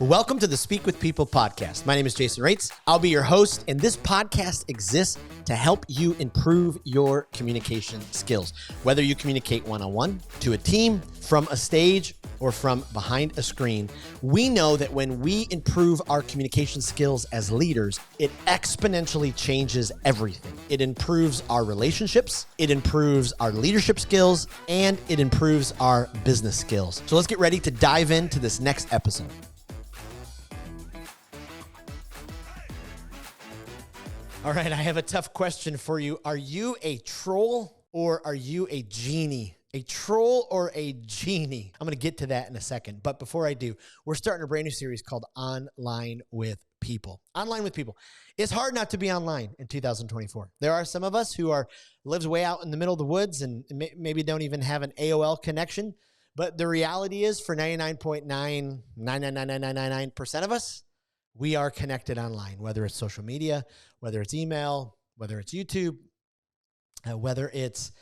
Welcome to the Speak with People podcast. My name is Jason Raitz. I'll be your host, and this podcast exists to help you improve your communication skills. Whether you communicate one-on-one, to a team, from a stage, or from behind a screen, we know that when we improve our communication skills as leaders, it exponentially changes everything. It improves our relationships, it improves our leadership skills, and it improves our business skills. So let's get ready to dive into this next episode. All right, I have a tough question for you. Are you a troll or are you a genie? A troll or a genie? I'm going to get to that in a second. But before I do, we're starting a brand new series called Online with People. Online with People. It's hard not to be online in 2024. There are some of us who lives way out in the middle of the woods and maybe don't even have an AOL connection. But the reality is for 99.9999999% of us, we are connected online, whether it's social media, whether it's email, whether it's YouTube, whether it's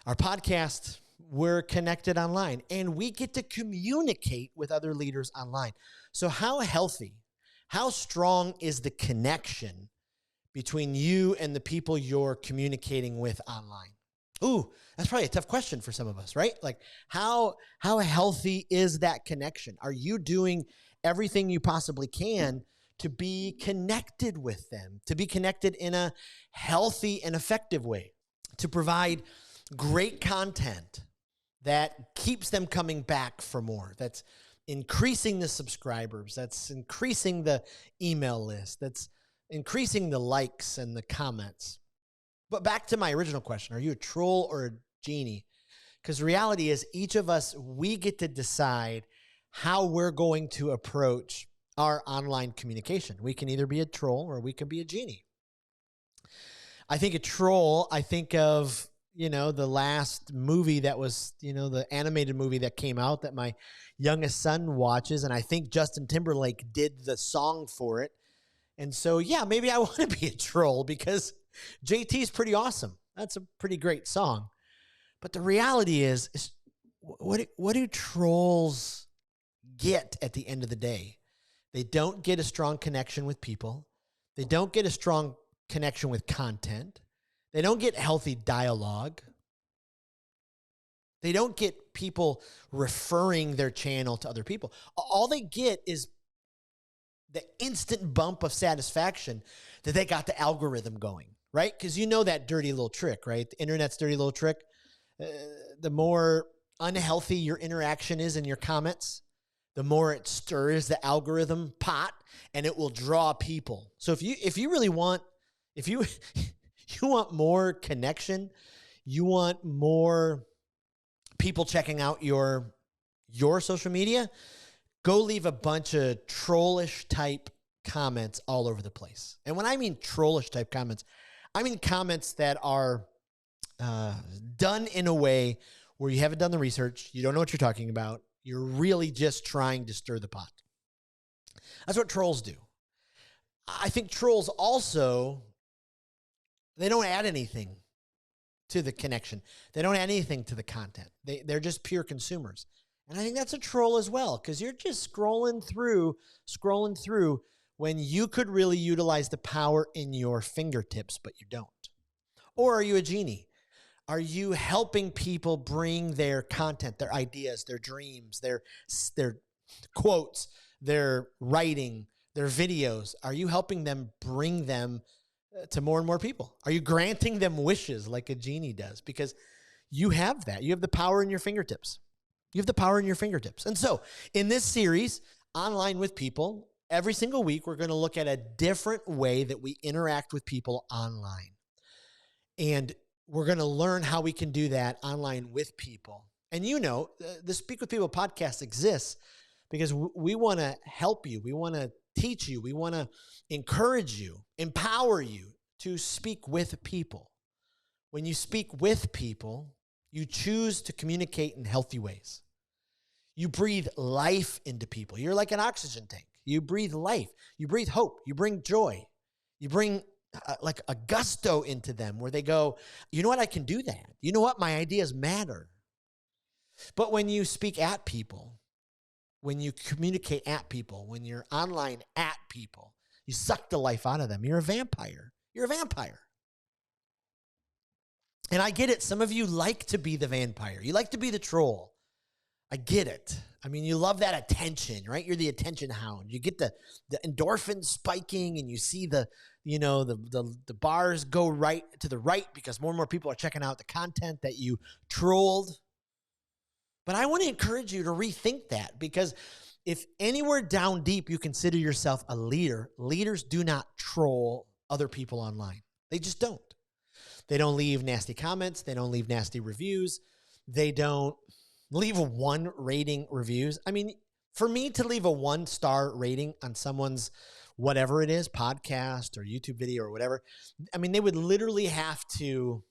our podcast, we're connected online and we get to communicate with other leaders online. So how healthy, how strong is the connection between you and the people you're communicating with online? Ooh, that's probably a tough question for some of us, right? Like how healthy is that connection? Are you doing everything you possibly can to be connected with them, to be connected in a healthy and effective way, to provide great content that keeps them coming back for more, that's increasing the subscribers, that's increasing the email list, that's increasing the likes and the comments? But back to my original question, are you a troll or a genie? Because the reality is each of us, we get to decide how we're going to approach our online communication. We can either be a troll or we can be a genie. I think a troll, I think of, the last movie that was, the animated movie that came out that my youngest son watches. And I think Justin Timberlake did the song for it. And so, yeah, maybe I want to be a troll because JT's pretty awesome. That's a pretty great song. But the reality is what do trolls get at the end of the day? They don't get a strong connection with people. They don't get a strong connection with content. They don't get healthy dialogue. They don't get people referring their channel to other people. All they get is the instant bump of satisfaction that they got the algorithm going, right? Because you know that dirty little trick, right? The internet's dirty little trick. The more unhealthy your interaction is in your comments, the more it stirs the algorithm pot and it will draw people. So if you really want, if you want more connection, you want more people checking out your social media, go leave a bunch of trollish type comments all over the place. And when I mean trollish type comments, I mean comments that are done in a way where you haven't done the research, you don't know what you're talking about, you're really just trying to stir the pot. That's what trolls do. I think trolls also, they don't add anything to the connection. They don't add anything to the content. They're just pure consumers. And I think that's a troll as well, because you're just scrolling through when you could really utilize the power in your fingertips, but you don't. Or are you a genie? Are you helping people bring their content, their ideas, their dreams, their quotes, their writing, their videos? Are you helping them bring them to more and more people? Are you granting them wishes like a genie does? Because you have that. You have the power in your fingertips. You have the power in your fingertips. And so in this series, Online with People, every single week, we're going to look at a different way that we interact with people online. And we're going to learn how we can do that online with people. And the Speak with People podcast exists because we want to help you. We want to teach you. We want to encourage you, empower you to speak with people. When you speak with people, you choose to communicate in healthy ways. You breathe life into people. You're like an oxygen tank. You breathe life. You breathe hope. You bring joy. You bring like a gusto into them where they go, you know what, I can do that. You know what, my ideas matter. But when you speak at people, when you communicate at people, when you're online at people, you suck the life out of them. You're a vampire. You're a vampire. And I get it. Some of you like to be the vampire. You like to be the troll. I get it. I mean, you love that attention, right? You're the attention hound. You get the endorphins spiking, and you see the bars go right to the right because more and more people are checking out the content that you trolled. But I want to encourage you to rethink that, because if anywhere down deep you consider yourself a leader, leaders do not troll other people online. They just don't. They don't leave nasty comments. They don't leave nasty reviews. They don't leave a 1 rating reviews. I mean, for me to leave a 1-star rating on someone's whatever it is, podcast or YouTube video or whatever, I mean, they would literally have to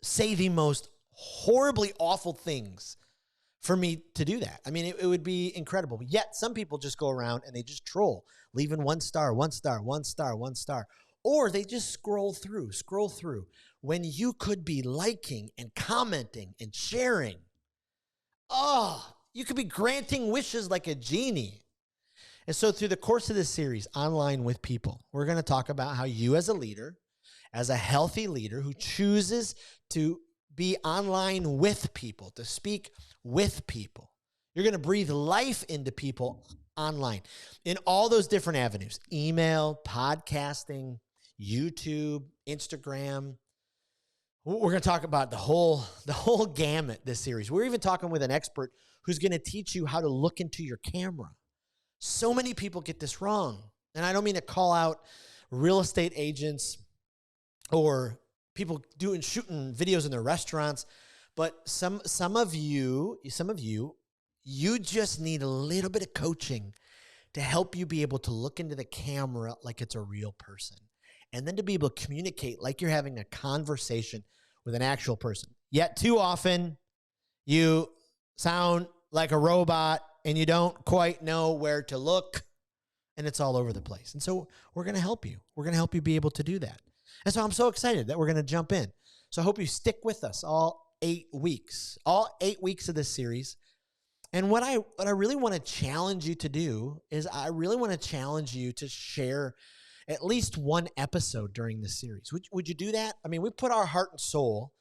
say the most horribly awful things for me to do that. I mean, it would be incredible. Yet some people just go around and they just troll, leaving 1 star, 1 star, 1 star, 1 star. Or they just scroll through when you could be liking and commenting and sharing. Oh, you could be granting wishes like a genie. And so through the course of this series, Online with People, we're going to talk about how you as a leader, as a healthy leader who chooses to be online with people, to speak with people, you're going to breathe life into people online in all those different avenues: email, podcasting, YouTube, Instagram. We're going to talk about the whole gamut this series. We're even talking with an expert who's going to teach you how to look into your camera. So many people get this wrong. And I don't mean to call out real estate agents or people shooting videos in their restaurants, but some of you just need a little bit of coaching to help you be able to look into the camera like it's a real person, and then to be able to communicate like you're having a conversation with an actual person. Yet too often, you sound like a robot and you don't quite know where to look, and it's all over the place. And so we're going to help you. We're going to help you be able to do that. And so I'm so excited that we're going to jump in. So I hope you stick with us all 8 weeks of this series. And what I really want to challenge you to do is I really want to challenge you to share at least 1 episode during this series. Would you do that? I mean, we put our heart and soul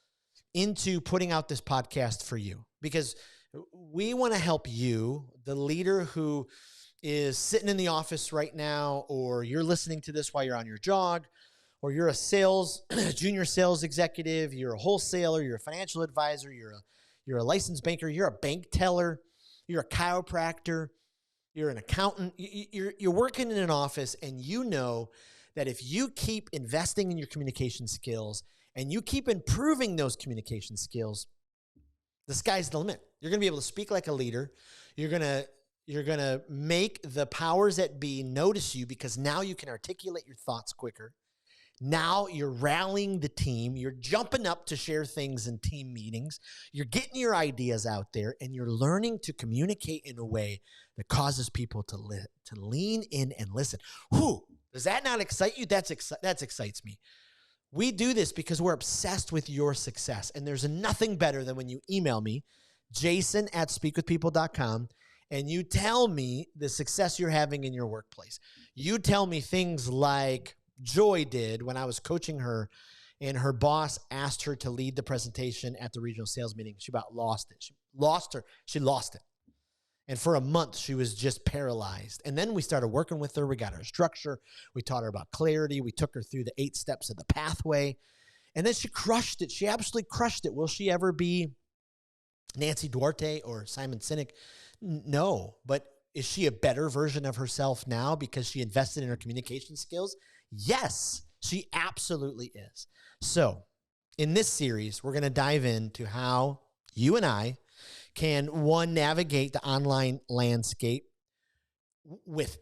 into putting out this podcast for you, because we want to help you, the leader who is sitting in the office right now, or you're listening to this while you're on your jog, or you're a junior sales executive, you're a wholesaler, you're a financial advisor, you're a licensed banker, you're a bank teller, you're a chiropractor, you're an accountant, you're working in an office, and you know that if you keep investing in your communication skills and you keep improving those communication skills, the sky's the limit. You're going to be able to speak like a leader. You're going to make the powers that be notice you, because now you can articulate your thoughts quicker. Now you're rallying the team. You're jumping up to share things in team meetings. You're getting your ideas out there, and you're learning to communicate in a way that causes people to lean in and listen. Whew, does that not excite you? That excites me. We do this because we're obsessed with your success, and there's nothing better than when you email me, jason@speakwithpeople.com, and you tell me the success you're having in your workplace. You tell me things like Joy did when I was coaching her, and her boss asked her to lead the presentation at the regional sales meeting. She about lost it. She lost it. And for a month, she was just paralyzed. And then we started working with her. We got her structure. We taught her about clarity. We took her through the 8 steps of the pathway. And then she crushed it. She absolutely crushed it. Will she ever be Nancy Duarte or Simon Sinek? No. But is she a better version of herself now because she invested in her communication skills? Yes, she absolutely is. So in this series, we're going to dive into how you and I can, one, navigate the online landscape with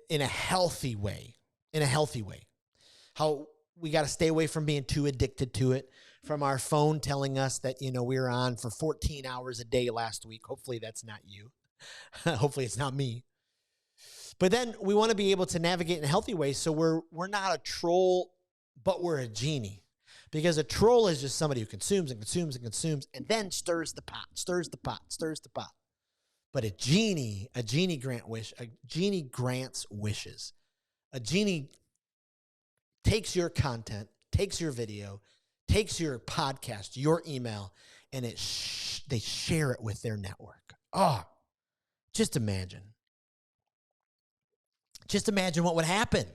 in a healthy way, how we got to stay away from being too addicted to it, from our phone telling us that, we were on for 14 hours a day last week. Hopefully that's not you. Hopefully it's not me. But then we want to be able to navigate in a healthy way, so we're not a troll, but we're a genie. Because a troll is just somebody who consumes and consumes and consumes and then stirs the pot. But a genie grants wishes. A genie takes your content, takes your video, takes your podcast, your email, and they share it with their network. Oh, just imagine. Just imagine what would happen.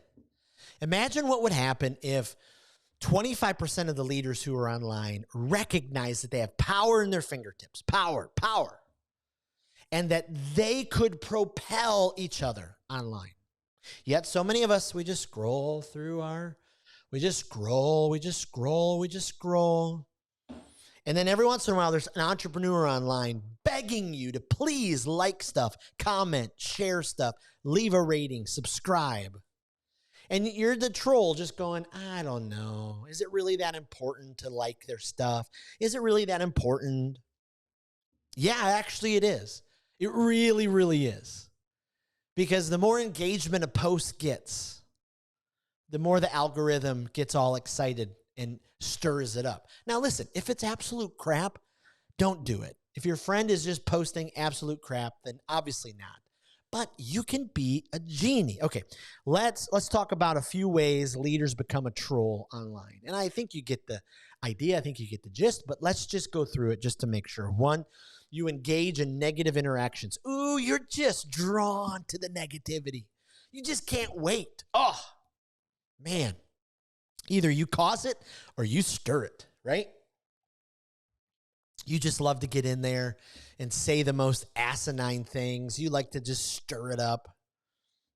Imagine what would happen if 25% of the leaders who are online recognize that they have power in their fingertips, power, and that they could propel each other online. Yet so many of us, we just scroll. And then every once in a while, there's an entrepreneur online begging you to please like stuff, comment, share stuff, leave a rating, subscribe. And you're the troll just going, I don't know. Is it really that important to like their stuff? Is it really that important? Yeah, actually it is. It really, really is. Because the more engagement a post gets, the more the algorithm gets all excited and stirs it up. Now, listen, if it's absolute crap, don't do it. If your friend is just posting absolute crap, then obviously not. But you can be a genie. Okay, let's talk about a few ways leaders become a troll online. And I think you get the idea. I think you get the gist. But let's just go through it just to make sure. One, you engage in negative interactions. Ooh, you're just drawn to the negativity. You just can't wait. Oh, man. Either you cause it or you stir it, right? You just love to get in there and say the most asinine things. You like to just stir it up.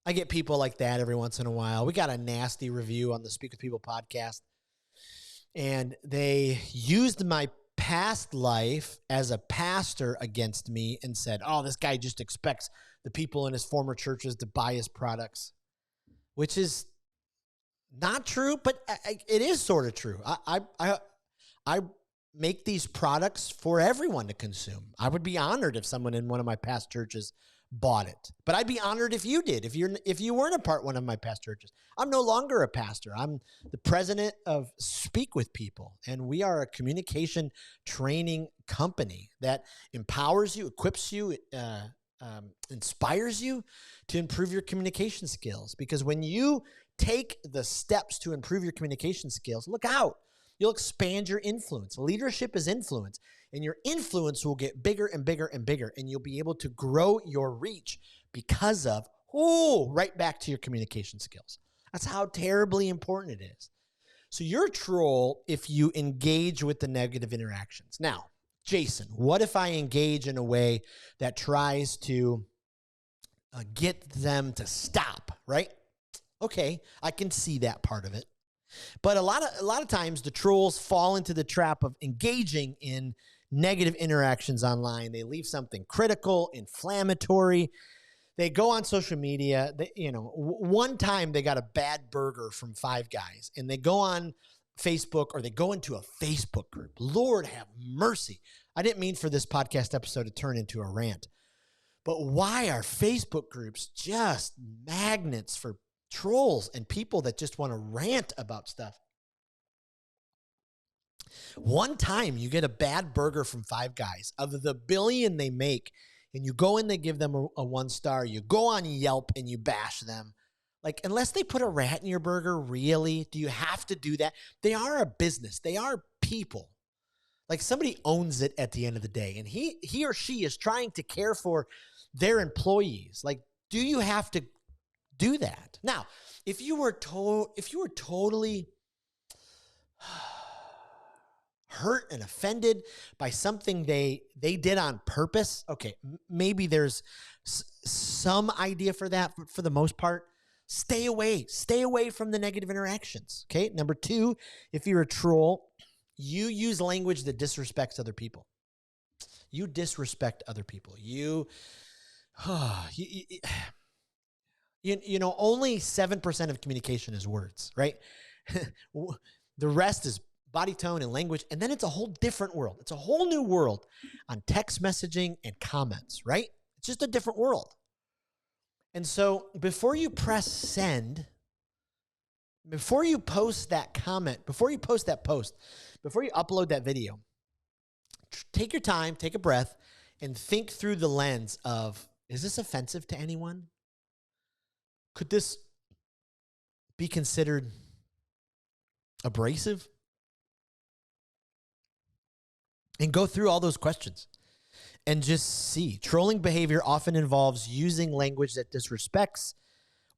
I get people like that every once in a while. We got a nasty review on the Speak With People podcast, and they used my past life as a pastor against me and said, oh, this guy just expects the people in his former churches to buy his products, which is not true, but it is sort of true. I make these products for everyone to consume. I would be honored if someone in one of my past churches bought it, but I'd be honored if you did. If you weren't a part of one of my past churches. I'm no longer a pastor. I'm the president of Speak With People, and we are a communication training company that empowers you, equips you, inspires you to improve your communication skills. Because when you take the steps to improve your communication skills, look out. You'll expand your influence. Leadership is influence, and your influence will get bigger and bigger and bigger, and you'll be able to grow your reach because of, right back to your communication skills. That's how terribly important it is. So you're a troll if you engage with the negative interactions. Now, Jason, what if I engage in a way that tries to get them to stop, right? Okay, I can see that part of it. But a lot of times the trolls fall into the trap of engaging in negative interactions online. They leave something critical, inflammatory. They go on social media. One time they got a bad burger from Five Guys, and they go on Facebook, or they go into a Facebook group. Lord have mercy. I didn't mean for this podcast episode to turn into a rant. But why are Facebook groups just magnets for trolls and people that just want to rant about stuff? One time you get a bad burger from Five Guys, of the billion they make, and you go in, they give them a 1 star. You go on Yelp and you bash them. Like, unless they put a rat in your burger, really? Do you have to do that? They are a business. They are people. Like, somebody owns it at the end of the day, and he or she is trying to care for their employees. Like, do you have to do that? Now, if you were totally hurt and offended by something they did on purpose, okay, maybe there's some idea for that, but for the most part, stay away from the negative interactions. Okay. Number 2, if you're a troll, you use language that disrespects other people. You disrespect other people. Only 7% of communication is words, right? The rest is body tone and language. And then it's a whole different world. It's a whole new world on text messaging and comments, right? It's just a different world. And so before you press send, before you post that comment, before you post that post, before you upload that video, take your time, take a breath, and think through the lens of, is this offensive to anyone? Could this be considered abrasive? And go through all those questions and just see. Trolling behavior often involves using language that disrespects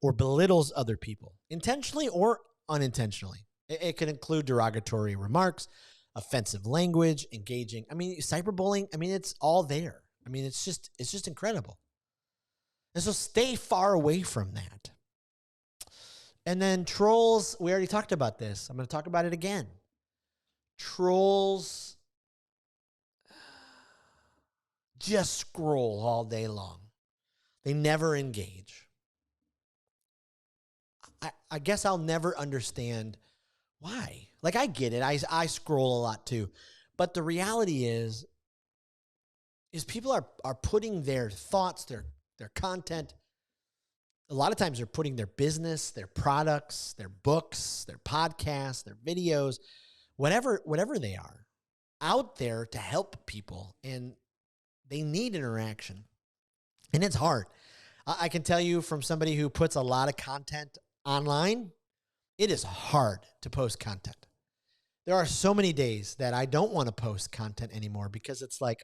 or belittles other people, intentionally or unintentionally. It can include derogatory remarks, offensive language, engaging. I mean, cyberbullying, I mean, it's all there. I mean, it's just incredible. And so stay far away from that. And then trolls, we already talked about this. I'm going to talk about it again. Trolls just scroll all day long. They never engage. I guess I'll never understand why. Like, I get it. I scroll a lot too. But the reality is people are putting their thoughts, their content, a lot of times they're putting their business, their products, their books, their podcasts, their videos, whatever they are, out there to help people. And they need interaction. And it's hard. I can tell you from somebody who puts a lot of content online, it is hard to post content. There are so many days that I don't want to post content anymore because it's like,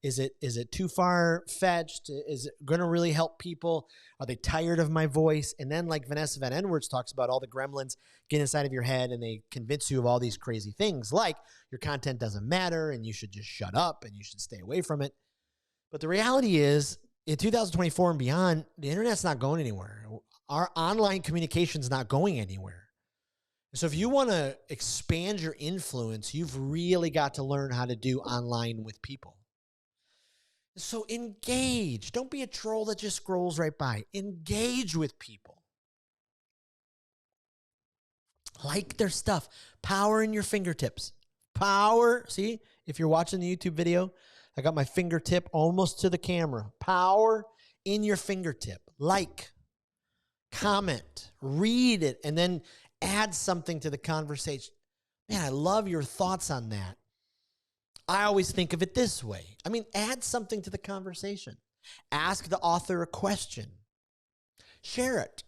is it too far fetched? Is it going to really help people? Are they tired of my voice? And then, like Vanessa Van Edwards talks about, all the gremlins get inside of your head and they convince you of all these crazy things, like your content doesn't matter and you should just shut up and you should stay away from it. But the reality is, in 2024 and beyond, the internet's not going anywhere. Our online communication's not going anywhere. So if you want to expand your influence, you've really got to learn how to do online with people. So engage. Don't be a troll that just scrolls right by. Engage with people. Like their stuff. Power in your fingertips. Power. See, if you're watching the YouTube video, I got my fingertip almost to the camera. Power in your fingertip. Like, comment, read it, and then add something to the conversation. Man, I love your thoughts on that. I always think of it this way. I mean, add something to the conversation. Ask the author a question. Share it.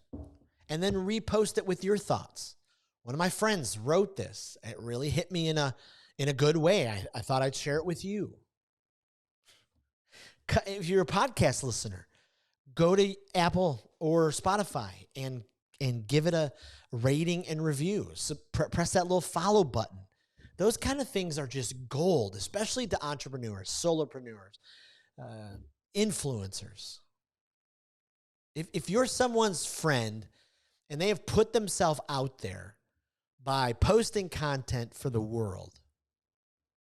And then repost it with your thoughts. One of my friends wrote this. It really hit me in a good way. I thought I'd share it with you. If you're a podcast listener, go to Apple or Spotify and give it a rating and review. So press that little follow button. Those kind of things are just gold, especially to entrepreneurs, solopreneurs, influencers. If you're someone's friend and they have put themselves out there by posting content for the world,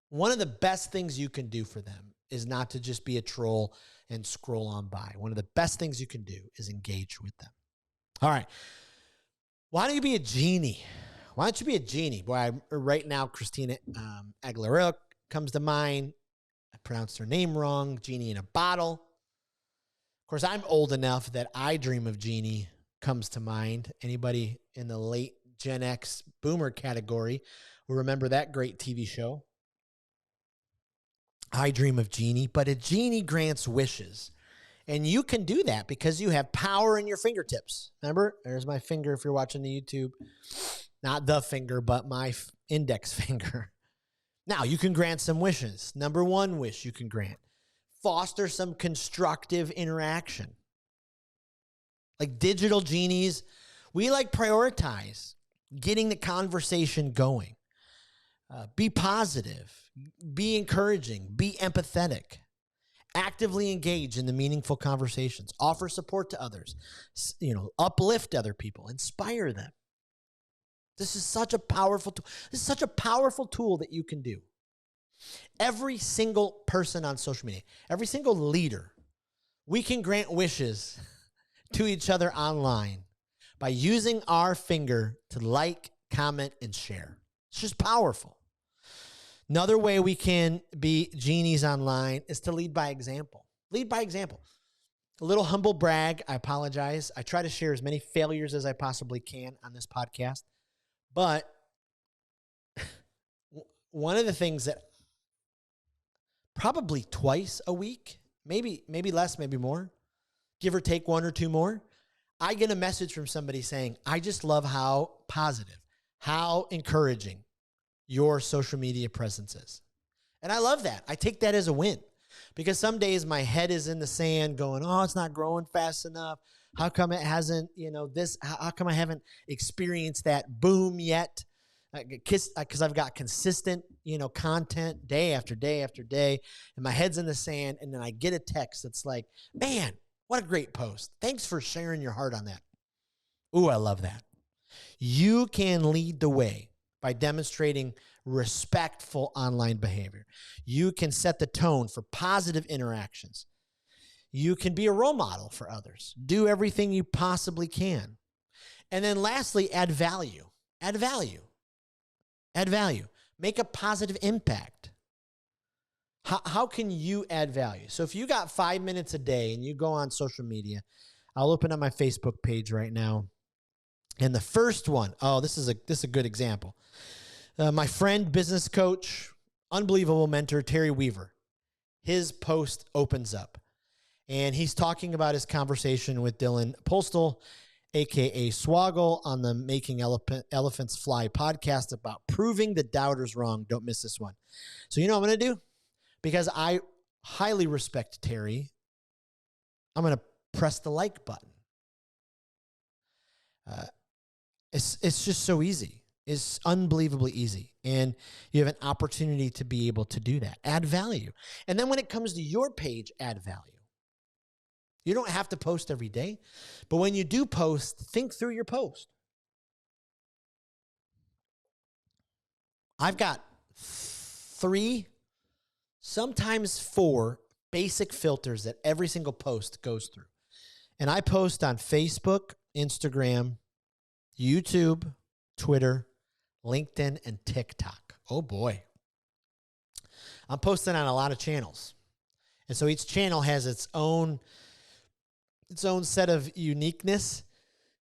one of the best things you can do for them is not to just be a troll and scroll on by. One of the best things you can do is engage with them. All right. Why don't you be a genie? Why don't you be a genie? Boy, right now, Christina Aguilera comes to mind. I pronounced her name wrong. Genie in a bottle. Of course, I'm old enough that I Dream of Genie comes to mind. Anybody in the late Gen X boomer category will remember that great TV show. I Dream of Genie, but a genie grants wishes. And you can do that because you have power in your fingertips. Remember? There's my finger if you're watching the YouTube. Not the finger, but my index finger. Now, you can grant some wishes. Number one wish you can grant. Foster some constructive interaction. Like digital genies, we prioritize getting the conversation going. Be positive. Be encouraging. Be empathetic. Actively engage in the meaningful conversations. Offer support to others. Uplift other people. Inspire them. This is such a powerful tool. This is such a powerful tool that you can do. Every single person on social media, every single leader, we can grant wishes to each other online by using our finger to like, comment, and share. It's just powerful. Another way we can be genies online is to lead by example. Lead by example. A little humble brag. I apologize. I try to share as many failures as I possibly can on this podcast. But one of the things that probably twice a week, maybe less, maybe more, give or take one or two more. I get a message from somebody saying, I just love how positive, how encouraging your social media presence is. And I love that. I take that as a win because some days my head is in the sand going, oh, it's not growing fast enough. How come it hasn't, how come I haven't experienced that boom yet? Because I've got consistent, content day after day after day, and my head's in the sand, and then I get a text that's like, man, what a great post. Thanks for sharing your heart on that. Ooh, I love that. You can lead the way by demonstrating respectful online behavior. You can set the tone for positive interactions. You can be a role model for others. Do everything you possibly can. And then lastly, add value. Add value. Add value. Make a positive impact. How can you add value? So if you got 5 minutes a day and you go on social media, I'll open up my Facebook page right now. And the first one, this is a good example. My friend, business coach, unbelievable mentor, Terry Weaver, his post opens up. And he's talking about his conversation with Dylan Postal, a.k.a. Swoggle, on the Making Elephants Fly podcast about proving the doubters wrong. Don't miss this one. So you know what I'm going to do? Because I highly respect Terry, I'm going to press the like button. It's just so easy. It's unbelievably easy. And you have an opportunity to be able to do that. Add value. And then when it comes to your page, add value. You don't have to post every day, but when you do post, think through your post. I've got 3, sometimes 4 basic filters that every single post goes through. And I post on Facebook, Instagram, YouTube, Twitter, LinkedIn, and TikTok. Oh boy. I'm posting on a lot of channels. And so each channel has its own set of uniqueness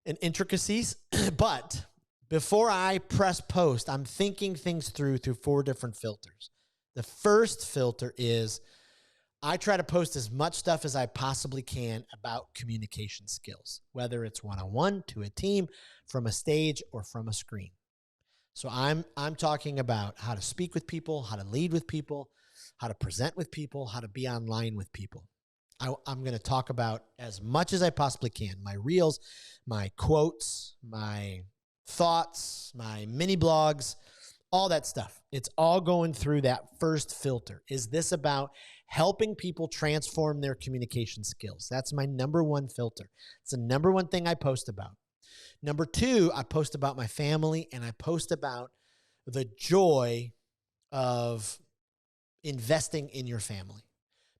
and intricacies. But before I press post, I'm thinking things through 4 different filters. The first filter is I try to post as much stuff as I possibly can about communication skills, whether it's one-on-one, to a team, from a stage, or from a screen. So I'm talking about how to speak with people, how to lead with people, how to present with people, how to be online with people. I'm going to talk about as much as I possibly can. My reels, my quotes, my thoughts, my mini blogs, all that stuff. It's all going through that first filter. Is this about helping people transform their communication skills? That's my number 1 filter. It's the number 1 thing I post about. Number 2, I post about my family, and I post about the joy of investing in your family.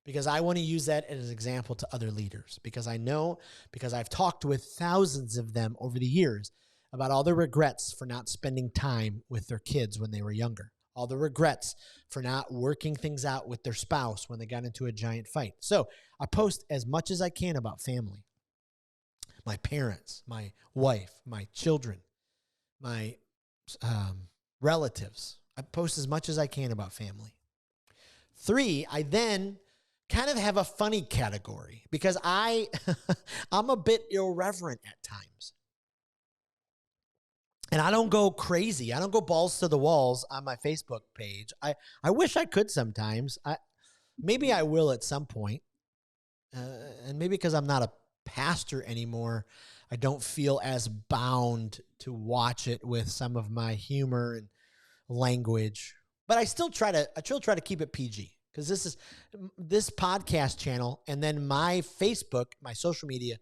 Because I want to use that as an example to other leaders. Because I know, because I've talked with thousands of them over the years about all the regrets for not spending time with their kids when they were younger. All the regrets for not working things out with their spouse when they got into a giant fight. So I post as much as I can about family. My parents, my wife, my children, my relatives. I post as much as I can about family. 3, I then kind of have a funny category because I'm a bit irreverent at times. And I don't go crazy. I don't go balls to the walls on my Facebook page. I wish I could sometimes. Maybe I will at some point. And maybe because I'm not a pastor anymore, I don't feel as bound to watch it with some of my humor and language. But I still try to keep it PG. Because this podcast channel and then my Facebook, my social media,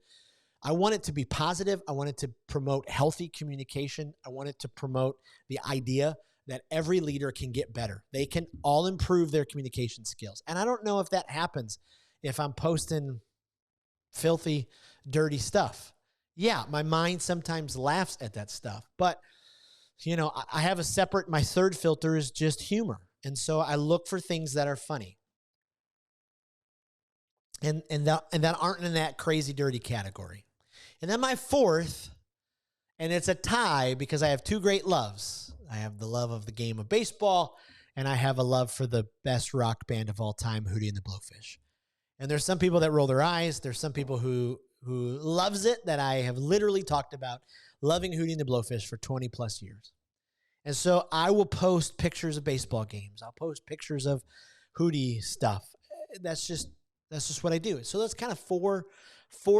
I want it to be positive. I want it to promote healthy communication. I want it to promote the idea that every leader can get better. They can all improve their communication skills. And I don't know if that happens if I'm posting filthy, dirty stuff. Yeah, my mind sometimes laughs at that stuff. But, I have my third filter is just humor. And so I look for things that are funny and that aren't in that crazy dirty category. And then my 4th, and it's a tie because I have 2 great loves. I have the love of the game of baseball and I have a love for the best rock band of all time, Hootie and the Blowfish. And there's some people that roll their eyes. There's some people who loves it, that I have literally talked about loving Hootie and the Blowfish for 20 plus years. And so I will post pictures of baseball games. I'll post pictures of Hootie stuff. That's just what I do. So that's kind of four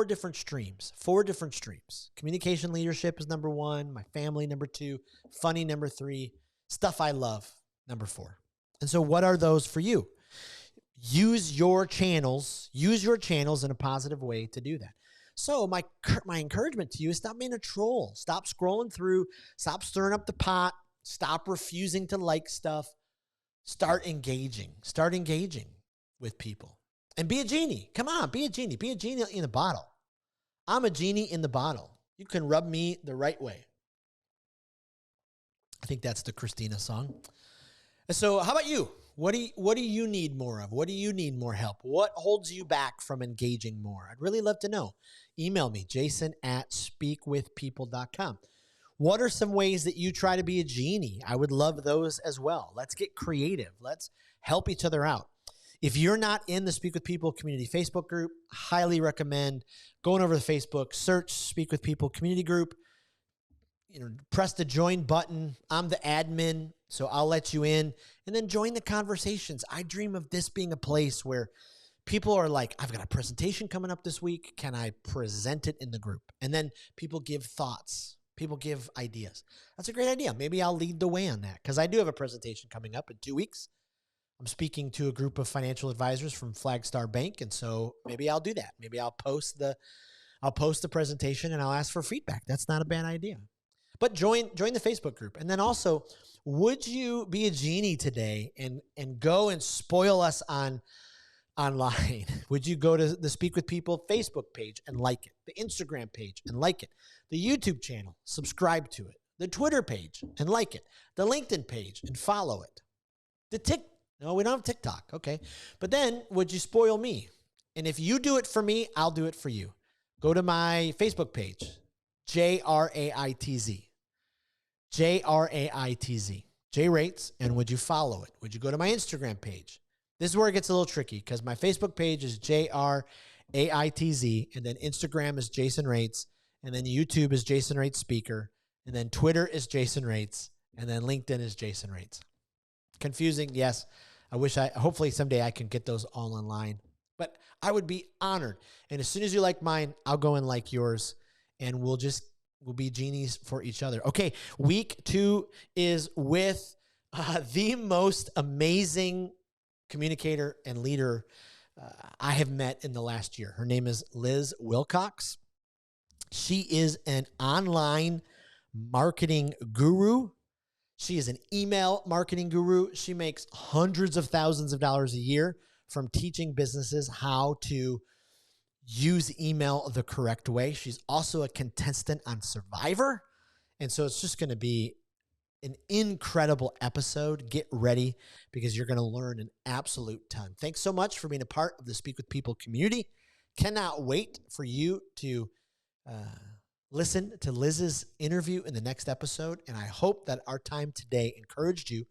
different streams. Communication leadership is number 1. My family, number 2. Funny, number 3. Stuff I love, number 4. And so what are those for you? Use your channels in a positive way to do that. So my encouragement to you is stop being a troll. Stop scrolling through. Stop stirring up the pot. Stop refusing to like stuff. Start engaging. Start engaging with people. And be a genie. Come on, be a genie. Be a genie in the bottle. I'm a genie in the bottle. You can rub me the right way. I think that's the Christina song. So how about you? What do you need more of? What do you need more help? What holds you back from engaging more? I'd really love to know. Email me, jason@speakwithpeople.com. What are some ways that you try to be a genie? I would love those as well. Let's get creative. Let's help each other out. If you're not in the Speak With People community Facebook group, highly recommend going over to Facebook, search Speak With People community group, press the join button. I'm the admin, so I'll let you in, and then join the conversations. I dream of this being a place where people are like, I've got a presentation coming up this week. Can I present it in the group? And then people give thoughts. People give ideas. That's a great idea. Maybe I'll lead the way on that, because I do have a presentation coming up in 2 weeks. I'm speaking to a group of financial advisors from Flagstar Bank, and so maybe I'll do that. Maybe I'll post the presentation and I'll ask for feedback. That's not a bad idea. But join the Facebook group. And then also, would you be a genie today and go and spoil us online? Would you go to the Speak With People Facebook page and like it, the Instagram page and like it, the YouTube channel, subscribe to it, the Twitter page and like it, the LinkedIn page and follow it, no, we don't have TikTok. Okay. But then would you spoil me? And if you do it for me, I'll do it for you. Go to my Facebook page, Raitz, J Raitz, and would you follow it? Would you go to my Instagram page? This is where it gets a little tricky, because my Facebook page is Raitz, and then Instagram is Jason Raitz, and then YouTube is Jason Raitz Speaker, and then Twitter is Jason Raitz, and then LinkedIn is Jason Raitz. Confusing, yes. Hopefully someday I can get those all online, but I would be honored. And as soon as you like mine, I'll go and like yours, and we'll be genies for each other. Okay, week 2 is with the most amazing communicator and leader I have met in the last year. Her name is Liz Wilcox. She is an online marketing guru. She is an email marketing guru. She makes hundreds of thousands of dollars a year from teaching businesses how to use email the correct way. She's also a contestant on Survivor. And so it's just going to be an incredible episode. Get ready, because you're going to learn an absolute ton. Thanks so much for being a part of the Speak With People community. Cannot wait for you to listen to Liz's interview in the next episode. And I hope that our time today encouraged you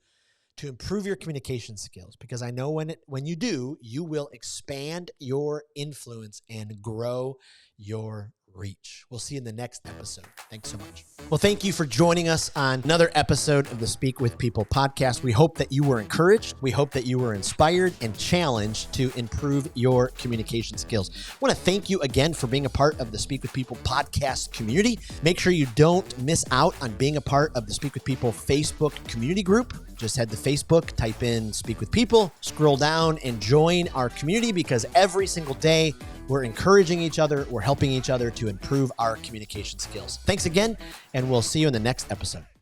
to improve your communication skills, because I know when you do, you will expand your influence and grow your reach. We'll see you in the next episode. Thanks so much. Well, thank you for joining us on another episode of the Speak With People podcast. We hope that you were encouraged. We hope that you were inspired and challenged to improve your communication skills. I want to thank you again for being a part of the Speak With People podcast community. Make sure you don't miss out on being a part of the Speak With People Facebook community group. Just head to Facebook, type in Speak With People, scroll down and join our community, because every single day we're encouraging each other, we're helping each other to improve our communication skills. Thanks again, and we'll see you in the next episode.